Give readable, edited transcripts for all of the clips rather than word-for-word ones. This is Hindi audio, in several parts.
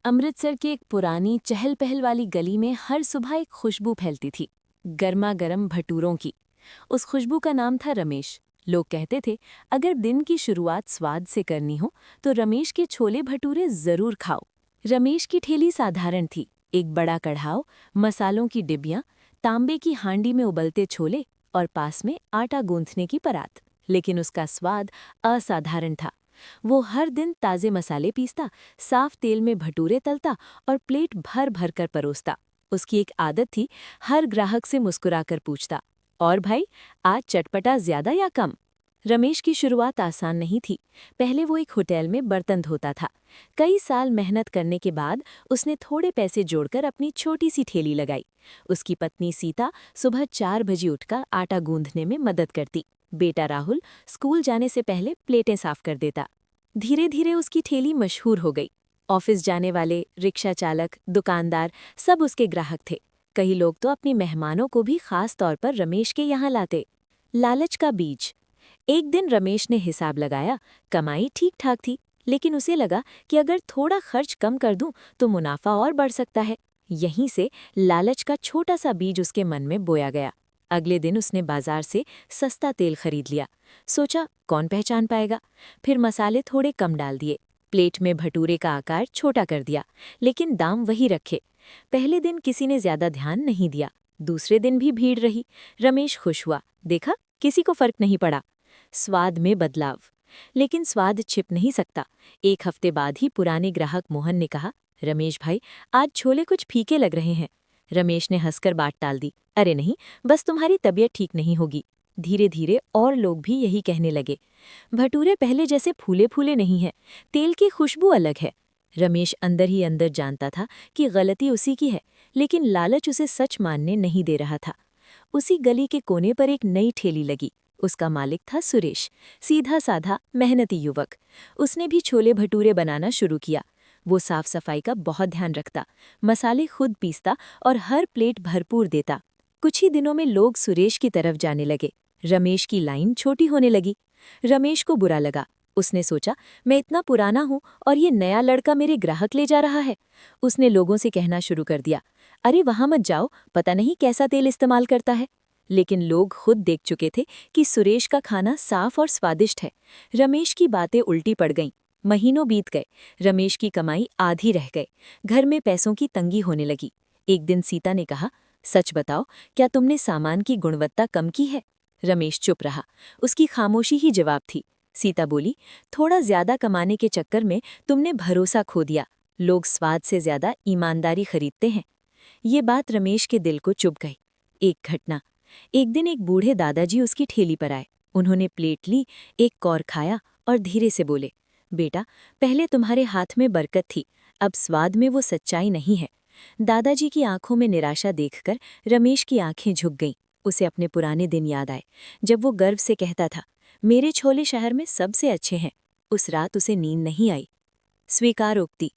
अमृतसर की एक पुरानी चहल पहल वाली गली में हर सुबह एक खुशबू फैलती थी, गर्मा गर्म भटूरों की। उस खुशबू का नाम था रमेश। लोग कहते थे, अगर दिन की शुरुआत स्वाद से करनी हो तो रमेश के छोले भटूरे जरूर खाओ। रमेश की ठेली साधारण थी। एक बड़ा कढ़ाव, मसालों की डिब्बियां, तांबे की हांडी में उबलते छोले और पास में आटा गूंथने की परात। लेकिन उसका स्वाद असाधारण था। वो हर दिन ताजे मसाले पीसता, साफ तेल में भटूरे तलता और प्लेट भर भर कर परोसता। उसकी एक आदत थी, हर ग्राहक से मुस्कुराकर पूछता, और भाई, आज चटपटा ज्यादा या कम? रमेश की शुरुआत आसान नहीं थी। पहले वो एक होटल में बर्तन धोता था। कई साल मेहनत करने के बाद उसने थोड़े पैसे जोड़कर अपनी छोटी सी ठेली लगाई। उसकी पत्नी सीता सुबह 4 बजे उठकर आटा गूंथने में मदद करती। बेटा राहुल स्कूल जाने से पहले प्लेटें साफ कर देता। धीरे धीरे उसकी ठेली मशहूर हो गई। ऑफिस जाने वाले, रिक्शा चालक, दुकानदार सब उसके ग्राहक थे। कई लोग तो अपने मेहमानों को भी खास तौर पर रमेश के यहाँ लाते। लालच का बीज। एक दिन रमेश ने हिसाब लगाया। कमाई ठीक ठाक थी, लेकिन उसे लगा कि अगर थोड़ा खर्च कम कर दूं तो मुनाफा और बढ़ सकता है। यहीं से लालच का छोटा सा बीज उसके मन में बोया गया। अगले दिन उसने बाजार से सस्ता तेल खरीद लिया। सोचा, कौन पहचान पाएगा। फिर मसाले थोड़े कम डाल दिए। प्लेट में भटूरे का आकार छोटा कर दिया, लेकिन दाम वही रखे। पहले दिन किसी ने ज्यादा ध्यान नहीं दिया। दूसरे दिन भी भीड़ रही। रमेश खुश हुआ, देखा, किसी को फर्क नहीं पड़ा। स्वाद में बदलाव। लेकिन स्वाद छिप नहीं सकता। एक हफ्ते बाद ही पुराने ग्राहक मोहन ने कहा, रमेश भाई, आज छोले कुछ फीके लग रहे हैं। रमेश ने हंसकर बात टाल दी, अरे नहीं, बस तुम्हारी तबीयत ठीक नहीं होगी। धीरे धीरे और लोग भी यही कहने लगे। भटूरे पहले जैसे फूले फूले नहीं हैं, तेल की खुशबू अलग है। रमेश अंदर ही अंदर जानता था कि गलती उसी की है, लेकिन लालच उसे सच मानने नहीं दे रहा था। उसी गली के कोने पर एक नई ठेली लगी। उसका मालिक था सुरेश, सीधा साधा मेहनती युवक। उसने भी छोले भटूरे बनाना शुरू किया। वो साफ सफाई का बहुत ध्यान रखता, मसाले खुद पीसता और हर प्लेट भरपूर देता। कुछ ही दिनों में लोग सुरेश की तरफ जाने लगे। रमेश की लाइन छोटी होने लगी। रमेश को बुरा लगा। उसने सोचा, मैं इतना पुराना हूँ और ये नया लड़का मेरे ग्राहक ले जा रहा है। उसने लोगों से कहना शुरू कर दिया, अरे वहां मत जाओ, पता नहीं कैसा तेल इस्तेमाल करता है। लेकिन लोग खुद देख चुके थे कि सुरेश का खाना साफ और स्वादिष्ट है। रमेश की बातें उल्टी पड़ गईं। महीनों बीत गए। रमेश की कमाई आधी रह गए। घर में पैसों की तंगी होने लगी। एक दिन सीता ने कहा, सच बताओ, क्या तुमने सामान की गुणवत्ता कम की है? रमेश चुप रहा। उसकी खामोशी ही जवाब थी। सीता बोली, थोड़ा ज्यादा कमाने के चक्कर में तुमने भरोसा खो दिया। लोग स्वाद से ज्यादा ईमानदारी खरीदते हैं। ये बात रमेश के दिल को चुभ गई। एक घटना। एक दिन एक बूढ़े दादाजी उसकी ठेली पर आए। उन्होंने प्लेट ली, एक कौर खाया और धीरे से बोले, बेटा, पहले तुम्हारे हाथ में बरकत थी, अब स्वाद में वो सच्चाई नहीं है। दादाजी की आंखों में निराशा देखकर रमेश की आंखें झुक गईं। उसे अपने पुराने दिन याद आए, जब वो गर्व से कहता था, मेरे छोले शहर में सबसे अच्छे हैं। उस रात उसे नींद नहीं आई। स्वीकारोक्ति।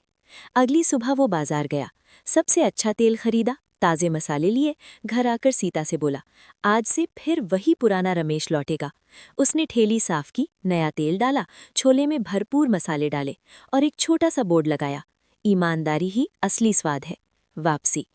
अगली सुबह वो बाजार गया, सबसे अच्छा तेल खरीदा, ताजे मसाले लिए, घर आकर सीता से बोला, आज से फिर वही पुराना रमेश लौटेगा। उसने ठेली साफ की, नया तेल डाला, छोले में भरपूर मसाले डाले और एक छोटा सा बोर्ड लगाया, ईमानदारी ही असली स्वाद है। वापसी।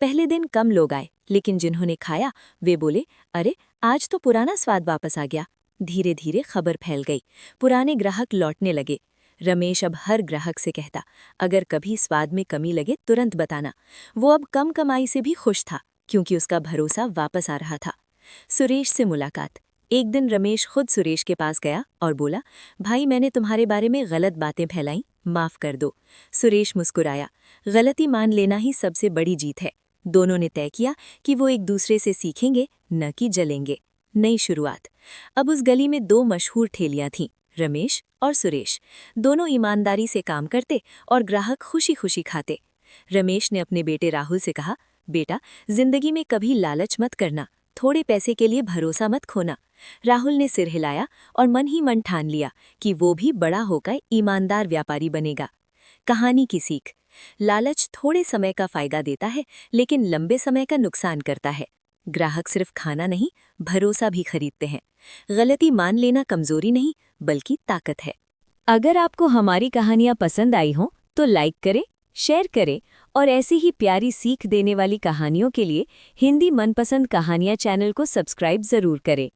पहले दिन कम लोग आए, लेकिन जिन्होंने खाया वे बोले, अरे आज तो पुराना स्वाद वापस आ गया। धीरे धीरे खबर फैल गई। पुराने ग्राहक लौटने लगे। रमेश अब हर ग्राहक से कहता, अगर कभी स्वाद में कमी लगे तुरंत बताना। वो अब कम कमाई से भी खुश था, क्योंकि उसका भरोसा वापस आ रहा था। सुरेश से मुलाकात। एक दिन रमेश खुद सुरेश के पास गया और बोला, भाई, मैंने तुम्हारे बारे में गलत बातें फैलाई, माफ कर दो। सुरेश मुस्कुराया, गलती मान लेना ही सबसे बड़ी जीत है। दोनों ने तय किया कि वो एक दूसरे से सीखेंगे, न कि जलेंगे। नई शुरुआत। अब उस गली में 2 मशहूर ठेलियां थीं, रमेश और सुरेश। दोनों ईमानदारी से काम करते और ग्राहक खुशी खुशी खाते। रमेश ने अपने बेटे राहुल से कहा, बेटा, जिंदगी में कभी लालच मत करना, थोड़े पैसे के लिए भरोसा मत खोना। राहुल ने सिर हिलाया और मन ही मन ठान लिया कि वो भी बड़ा होकर ईमानदार व्यापारी बनेगा। कहानी की सीख। लालच थोड़े समय का फायदा देता है, लेकिन लंबे समय का नुकसान करता है। ग्राहक सिर्फ खाना नहीं, भरोसा भी खरीदते हैं। गलती मान लेना कमजोरी नहीं, बल्कि ताकत है। अगर आपको हमारी कहानियाँ पसंद आई हों तो लाइक करें, शेयर करें और ऐसी ही प्यारी सीख देने वाली कहानियों के लिए हिंदी मनपसंद कहानियाँ चैनल को सब्सक्राइब ज़रूर करें।